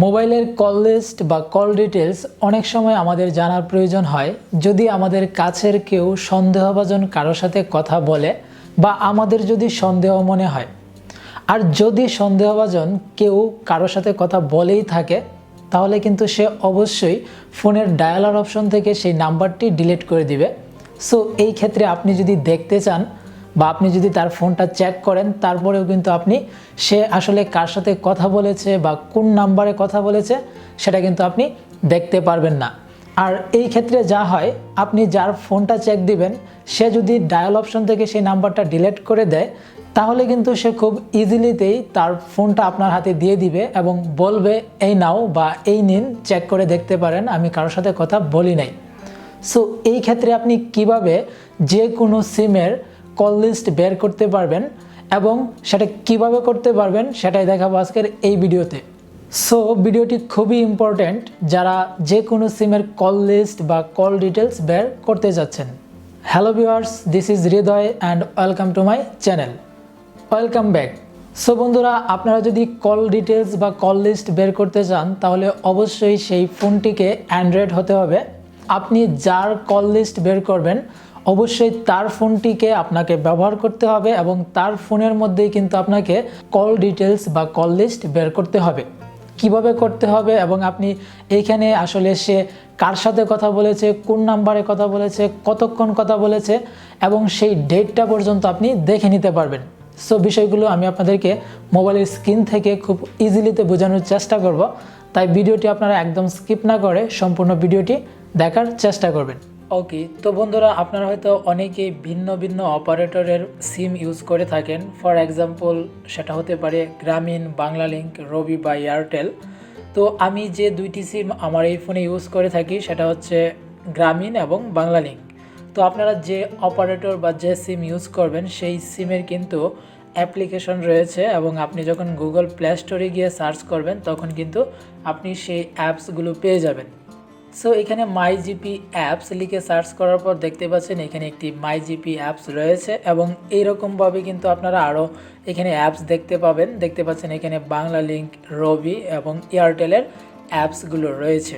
মোবাইলের call list বা call details অনেক সময় আমাদের জানার প্রয়োজন হয় যদি আমাদের কাছের কেউ সন্দেহভাজন কারোর সাথে কথা বলে বা আমাদের যদি সন্দেহ মনে হয়। আর যদি সন্দেহভাজন কেউ কারোর সাথে কথা বলেই থাকে তাহলে কিন্তু সে অবশ্যই ফোনের ডায়ালার অপশন থেকে সেই নাম্বারটি ডিলিট করে দিবে। সো এই ক্ষেত্রে আপনি যদি দেখতে চান বা আপনি যদি তার ফোনটা চেক করেন তারপরেও কিন্তু আপনি সে আসলে কার সাথে কথা বলেছে বা কোন নাম্বারে কথা বলেছে সেটা কিন্তু আপনি দেখতে পারবেন না। আর এই ক্ষেত্রে যা হয়, আপনি যার ফোনটা চেক দিবেন সে যদি ডায়াল অপশন থেকে সেই নাম্বারটা ডিলিট করে দেয় তাহলে কিন্তু সে খুব ইজিলিতেই তার ফোনটা আপনার হাতে দিয়ে দিবে এবং বলবে এই নাও বা এই নিন, চেক করে দেখতে পারেন আমি কারোর সাথে কথা বলি নাই। সো এই ক্ষেত্রে আপনি কিভাবে যে কোনো সিমের কল লিস্ট বের করতে পারবেন এবং সেটা কিভাবে করতে পারবেন সেটাই দেখাবো আজকের এই ভিডিওতে। সো ভিডিওটি খুবই ইম্পর্ট্যান্ট যারা যে কোনো সিমের কল লিস্ট বা কল ডিটেলস বের করতে যাচ্ছেন। Hello viewers, this is Hriday and welcome to my channel. Welcome back. So বন্ধুরা, আপনারা যদি কল ডিটেলস বা কল লিস্ট বের করতে চান তাহলে অবশ্যই সেই ফোনটিকে অ্যান্ড্রয়েড হতে হবে। আপনি যার কল লিস্ট বের করবেন অবশ্যই তার ফোনটিকে আপনাকে ব্যবহার করতে হবে এবং তার ফোনের মধ্যেই কিন্তু আপনাকে কল ডিটেলস বা কল লিস্ট বের করতে হবে। কিভাবে করতে হবে এবং আপনি এইখানে আসলে সে কার সাথে কথা বলেছে, কোন নাম্বারে কথা বলেছে, কতক্ষণ কথা বলেছে এবং সেই ডেটটা পর্যন্ত আপনি দেখে নিতে পারবেন। সো বিষয়গুলো আমি আপনাদেরকে মোবাইলের স্ক্রিন থেকে খুব ইজিলিতে বোঝানোর চেষ্টা করব, তাই ভিডিওটি আপনারা একদম স্কিপ না করে সম্পূর্ণ ভিডিওটি দেখার চেষ্টা করবেন। ওকে, তো বন্ধুরা, আপনারা হয়তো অনেকেই ভিন্ন ভিন্ন অপারেটরের সিম ইউজ করে থাকেন। ফর এক্সাম্পল সেটা হতে পারে গ্রামীণ, বাংলালিংক, রবি বা এয়ারটেল। তো আমি যে দুইটি সিম আমার এই ফোনে ইউজ করে থাকি সেটা হচ্ছে গ্রামীণ এবং বাংলালিংক। তো আপনারা যে অপারেটর বা যে সিম ইউজ করবেন সেই সিমের কিন্তু অ্যাপ্লিকেশন রয়েছে এবং আপনি যখন গুগল প্লে স্টোরে গিয়ে সার্চ করবেন তখন কিন্তু আপনি সেই অ্যাপসগুলো পেয়ে যাবেন। সো এখানে মাই জিপি অ্যাপস লিখে সার্চ করার পর দেখতে পাচ্ছেন এখানে একটি মাই জিপি অ্যাপস রয়েছে এবং এইরকমভাবে কিন্তু আপনারা আরও এখানে অ্যাপস দেখতে পাচ্ছেন এখানে বাংলালিংক, রবি এবং এয়ারটেলের অ্যাপসগুলো রয়েছে।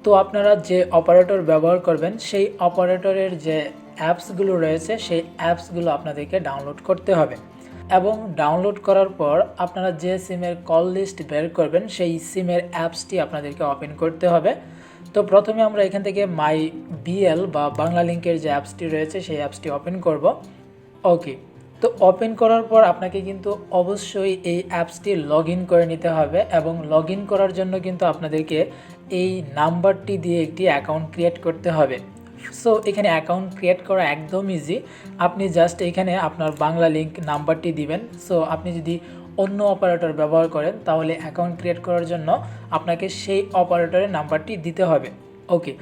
তো আপনারা যে অপারেটর ব্যবহার করবেন সেই অপারেটরের যে অ্যাপসগুলো রয়েছে সেই অ্যাপসগুলো আপনাদেরকে ডাউনলোড করতে হবে এবং ডাউনলোড করার পর আপনারা যে সিমের কল লিস্ট বের করবেন সেই সিমের অ্যাপসটি আপনাদেরকে ওপেন করতে হবে। তো প্রথমে আমরা এখান থেকে মাই বিএল বা বাংলালিংকের যে অ্যাপসটি রয়েছে সেই অ্যাপসটি ওপেন করব। ওকে, তো ওপেন করার পর আপনাকে কিন্তু অবশ্যই এই অ্যাপসটি লগ ইন করে নিতে হবে এবং লগ ইন করার জন্য কিন্তু আপনাদেরকে এই নাম্বারটি দিয়ে একটি অ্যাকাউন্ট ক্রিয়েট করতে হবে। সো এখানে অ্যাকাউন্ট ক্রিয়েট করা একদম ইজি। আপনি জাস্ট এখানে আপনার বাংলালিংক নাম্বারটি দিবেন। সো আপনি যদি অন্য অপারেটর ব্যবহার করেন তাহলে অ্যাকাউন্ট ক্রিয়েট করার জন্য আপনাকে সেই অপারেটরের নাম্বারটি দিতে হবে। ওকে,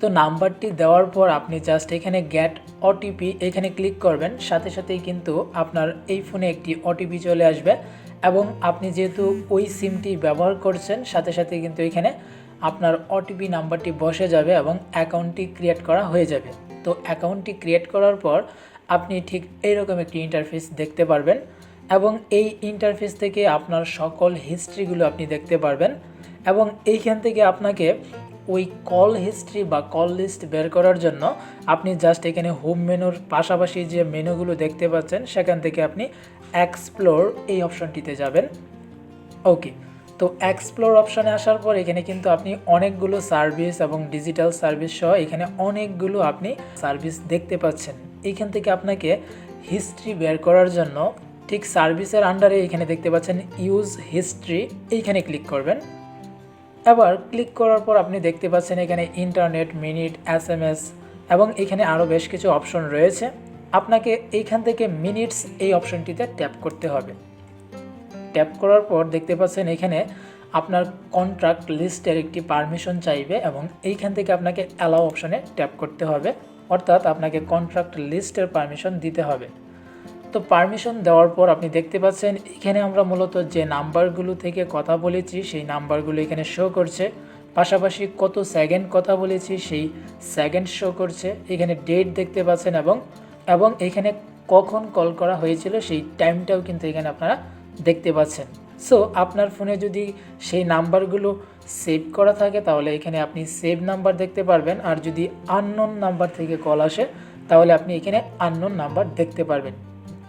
তো নাম্বারটি দেওয়ার পর আপনি জাস্ট এখানে গেট ওটিপি এখানে ক্লিক করবেন, সাথে সাথেই কিন্তু আপনার এই ফোনে একটি ওটিপি চলে আসবে এবং আপনি যেহেতু ওই সিমটি ব্যবহার করছেন সাথে সাথে কিন্তু এখানে আপনার ওটিপি নাম্বারটি বসে যাবে এবং অ্যাকাউন্টটি ক্রিয়েট করা হয়ে যাবে। তো অ্যাকাউন্টটি ক্রিয়েট করার পর আপনি ঠিক এইরকম একটি ইন্টারফেস দেখতে পারবেন এবং এই ইন্টারফেস থেকে আপনার সকল হিস্ট্রিগুলো আপনি দেখতে পারবেন এবং এইখান থেকে আপনাকে ওই কল হিস্ট্রি বা কল লিস্ট বের করার জন্য আপনি জাস্ট এখানে হোম মেনুর পাশাপাশি যে মেনুগুলো দেখতে পাচ্ছেন সেখান থেকে আপনি এক্সপ্লোর এই অপশনটিতে যাবেন। ওকে, তো এক্সপ্লোর অপশানে আসার পর এখানে কিন্তু আপনি অনেকগুলো সার্ভিস এবং ডিজিটাল সার্ভিস সহ এখানে অনেকগুলো আপনি সার্ভিস দেখতে পাচ্ছেন। এইখান থেকে আপনাকে হিস্ট্রি বের করার জন্য ঠিক সার্ভিসের আন্ডারে এখানে দেখতে পাচ্ছেন ইউজ হিস্ট্রি, এইখানে ক্লিক করবেন। এবার ক্লিক করার পর আপনি দেখতে পাচ্ছেন এখানে ইন্টারনেট, মিনিট, এসএমএস এবং এখানে আরও বেশ কিছু অপশন রয়েছে। আপনাকে এইখান থেকে মিনিটস এই অপশনটিতে ট্যাপ করতে হবে। ট্যাপ করার পর দেখতে পাচ্ছেন এখানে আপনার কন্ট্রাক্ট লিস্টের একটি পারমিশন চাইবে এবং এইখান থেকে আপনাকে অ্যালাউ অপশনে ট্যাপ করতে হবে, অর্থাৎ আপনাকে কন্ট্রাক্ট লিস্টের পারমিশন দিতে হবে। তো পারমিশন দেওয়ার পর আপনি দেখতে পাচ্ছেন এখানে আমরা মূলত যে নাম্বারগুলো থেকে কথা বলেছি সেই নাম্বারগুলো এখানে শো করছে, পাশাপাশি কত সেকেন্ড কথা বলেছি সেই সেকেন্ড শো করছে, এখানে ডেট দেখতে পাচ্ছেন এবং এখানে কখন কল করা হয়েছিল সেই টাইমটাও কিন্তু এখানে আপনারা দেখতে পাচ্ছেন। সো আপনার ফোনে যদি সেই নাম্বারগুলো সেভ করা থাকে তাহলে এখানে আপনি সেভ নাম্বার দেখতে পারবেন, আর যদি আননোন নাম্বার থেকে কল আসে তাহলে আপনি এখানে আননোন নাম্বার দেখতে পারবেন।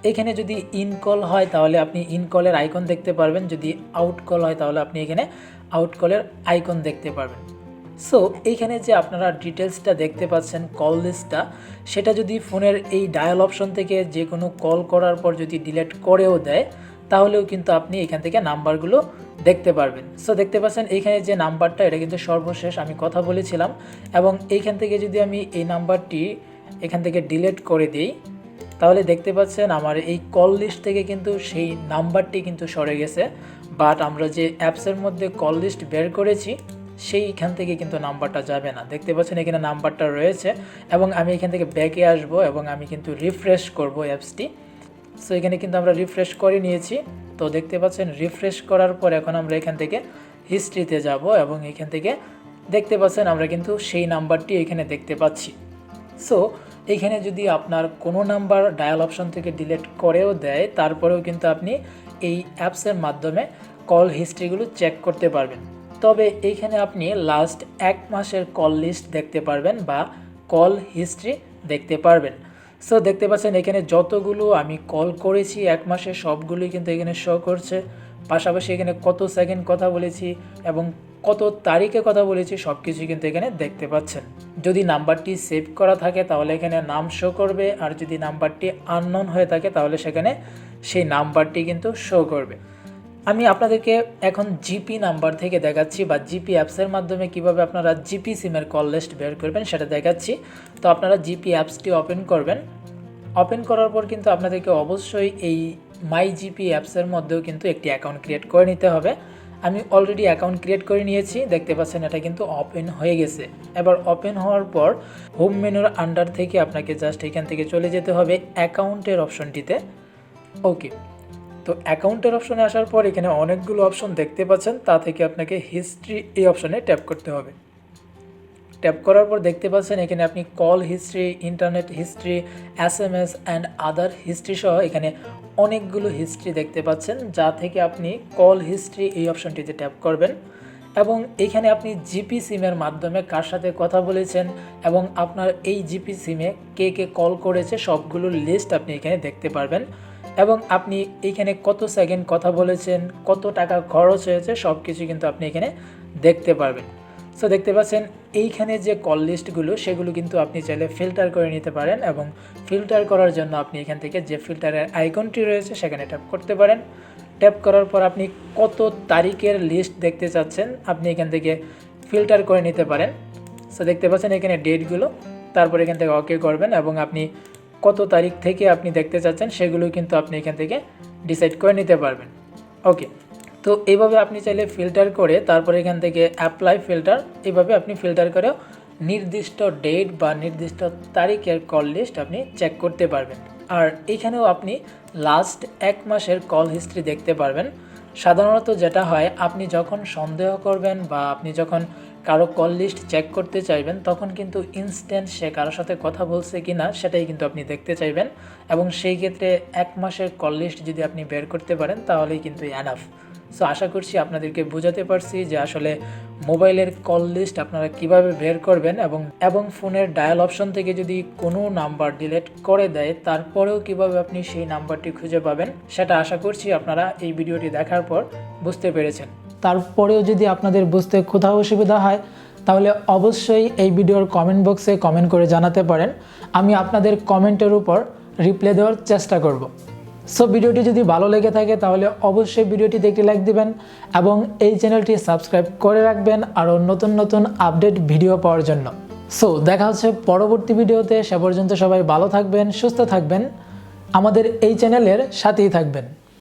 এখানে যদি ইন কল হয় তাহলে আপনি ইন কলের আইকন দেখতে পারবেন, যদি আউট কল হয় তাহলে আপনি এখানে আউট কলের আইকন দেখতে পারবেন। সো এইখানে যে আপনারা ডিটেলসটা দেখতে পাচ্ছেন কল লিস্টটা, সেটা যদি ফোনের এই ডায়াল অপশন থেকে যে কোনো কল করার পর যদি ডিলিট করেও দেয় তাহলেও কিন্তু আপনি এখান থেকে নাম্বারগুলো দেখতে পারবেন। সো দেখতে পাচ্ছেন এইখানে যে নাম্বারটা, এটা কিন্তু সর্বশেষ আমি কথা বলেছিলাম, এবং এইখান থেকে যদি আমি এই নাম্বারটি এখান থেকে ডিলিট করে দিই তাহলে দেখতে পাচ্ছেন আমার এই কল লিস্ট থেকে কিন্তু সেই নাম্বারটি কিন্তু সরে গেছে, বাট আমরা যে অ্যাপসের মধ্যে কল লিস্ট বের করেছি সেইখান থেকে কিন্তু নাম্বারটা যাবে না। দেখতে পাচ্ছেন এখানে নাম্বারটা রয়েছে, এবং আমি এখান থেকে ব্যাকে আসব এবং আমি কিন্তু রিফ্রেশ করব অ্যাপসটি। সো এখানে কিন্তু আমরা রিফ্রেশ করে নিয়েছি। তো দেখতে পাচ্ছেন রিফ্রেশ করার পর এখন আমরা এখান থেকে হিস্ট্রিতে যাব, এবং এখান থেকে দেখতে পাচ্ছেন আমরা কিন্তু সেই নাম্বারটি এখানে দেখতে পাচ্ছি। সো এইখানে যদি আপনার কোনো নাম্বার ডায়াল অপশন থেকে ডিলিট করেও দেয় তারপরেও কিন্তু আপনি এই অ্যাপসের মাধ্যমে কল হিস্ট্রিগুলো চেক করতে পারবেন। তবে এইখানে আপনি লাস্ট 1 মাসের কল লিস্ট দেখতে পারবেন বা কল হিস্ট্রি দেখতে পারবেন। সো দেখতে পাচ্ছেন এখানে যতগুলো আমি কল করেছি 1 মাসে সবগুলোই কিন্তু এখানে শো করছে, পাশাপাশি এখানে কত সেকেন্ড কথা বলেছি এবং কত তারিখে কথা বলেছি সব কিছু কিন্তু এখানে দেখতে পাচ্ছেন। যদি নাম্বারটি সেভ করা থাকে তাহলে এখানে নাম শো করবে, আর যদি নাম্বারটি আননোন হয়ে থাকে তাহলে সেখানে সেই নাম্বারটি কিন্তু শো করবে। আমি আপনাদেরকে এখন জিপি নাম্বার থেকে দেখাচ্ছি, বা জিপি অ্যাপসের মাধ্যমে কিভাবে আপনারা জিপি সিমের কল লিস্ট বের করবেন সেটা দেখাচ্ছি। তো আপনারা জিপি অ্যাপসটি ওপেন করবেন। ওপেন করার পর কিন্তু আপনাদেরকে অবশ্যই এই মাই জিপি অ্যাপসের মধ্যেও কিন্তু একটি অ্যাকাউন্ট ক্রিয়েট করে নিতে হবে। আমি অলরেডি অ্যাকাউন্ট ক্রিয়েট করে নিয়েছি, দেখতে পাচ্ছেন এটা কিন্তু ওপেন হয়ে গেছে। এবার ওপেন হওয়ার পর হোম মেনুর আন্ডার থেকে আপনাকে জাস্ট এখান থেকে চলে যেতে হবে অ্যাকাউন্টের অপশনটিতে। ওকে, তো অ্যাকাউন্টের অপশনে আসার পর এখানে অনেকগুলো অপশন দেখতে পাচ্ছেন, তা থেকে আপনাকে হিস্ট্রি এই অপশনে ট্যাপ করতে হবে। ট্যাপ করার পর দেখতে পাচ্ছেন এখানে আপনি call history, internet history, SMS and other history সহ এখানে অনেকগুলো হিস্ট্রি দেখতে পাচ্ছেন, যা থেকে আপনি কল হিস্ট্রি এই অপশনটিতে ট্যাপ করবেন, এবং এখানে আপনি জিপি সিমের মাধ্যমে কার সাথে কথা বলেছেন এবং আপনার এই জিপি সিমে কে কে কল করেছে সবগুলোর লিস্ট আপনি এখানে দেখতে পারবেন, এবং আপনি এইখানে কত সেকেন্ড কথা বলেছেন, কত টাকা খরচ হয়েছে সব কিছু কিন্তু আপনি এখানে দেখতে পারবেন। সো দেখতে পাচ্ছেন এইখানে যে কল লিস্টগুলো সেগুলো কিন্তু আপনি চাইলে ফিল্টার করে নিতে পারেন, এবং ফিল্টার করার জন্য আপনি এখান থেকে যে ফিল্টারের আইকনটি রয়েছে সেখানে ট্যাপ করতে পারেন। ট্যাপ করার পর আপনি কত তারিখের লিস্ট দেখতে চাচ্ছেন আপনি এখান থেকে ফিল্টার করে নিতে পারেন। সো দেখতে পাচ্ছেন এখানে ডেটগুলো, তারপর এখান থেকে ওকে করবেন, এবং আপনি কত তারিখ থেকে আপনি দেখতে চাচ্ছেন সেগুলো কিন্তু আপনি এখান থেকে ডিসাইড করে নিতে পারবেন। ওকে, তো এইভাবে আপনি চাইলে ফিল্টার করে তারপর এখান থেকে অ্যাপ্লাই ফিল্টার, এইভাবে আপনি ফিল্টার করে নির্দিষ্ট ডেট বা নির্দিষ্ট তারিখের কল লিস্ট আপনি চেক করতে পারবেন। আর এখানেও আপনি লাস্ট 1 মাসের কল হিস্ট্রি দেখতে পারবেন। সাধারণত যেটা হয়, আপনি যখন সন্দেহ করবেন বা আপনি যখন কারো কল লিস্ট চেক করতে চাইবেন তখন কিন্তু ইনস্ট্যান্ট সে কারোর সাথে কথা বলছে কি না সেটাই কিন্তু আপনি দেখতে চাইবেন, এবং সেই ক্ষেত্রে 1 মাসের কল লিস্ট যদি আপনি বের করতে পারেন তাহলেই কিন্তু এনাফ। সো আশা করছি আপনাদেরকে বোঝাতে পারছি যে আসলে মোবাইলের কল লিস্ট আপনারা কিভাবে বের করবেন, এবং ফোনের ডায়াল অপশন থেকে যদি কোনো নাম্বার ডিলিট করে দেয় তারপরেও কিভাবে আপনি সেই নাম্বারটি খুঁজে পাবেন, সেটা আশা করছি আপনারা এই ভিডিওটি দেখার পর বুঝতে পেরেছেন। তারপরেও যদি আপনাদের বুঝতে কোথাও অসুবিধা হয় তাহলে অবশ্যই এই ভিডিওর কমেন্ট বক্সে কমেন্ট করে জানাতে পারেন, আমি আপনাদের কমেন্টের উপর রিপ্লাই দেওয়ার চেষ্টা করব। সো ভিডিওটি যদি ভালো লেগে থাকে তাহলে অবশ্যই ভিডিওটিতে একটি লাইক দিবেন এবং এই চ্যানেলটি সাবস্ক্রাইব করে রাখবেন আরও নতুন নতুন আপডেট ভিডিও পাওয়ার জন্য। সো দেখা হচ্ছে পরবর্তী ভিডিওতে, সে পর্যন্ত সবাই ভালো থাকবেন, সুস্থ থাকবেন, আমাদের এই চ্যানেলের সাথেই থাকবেন।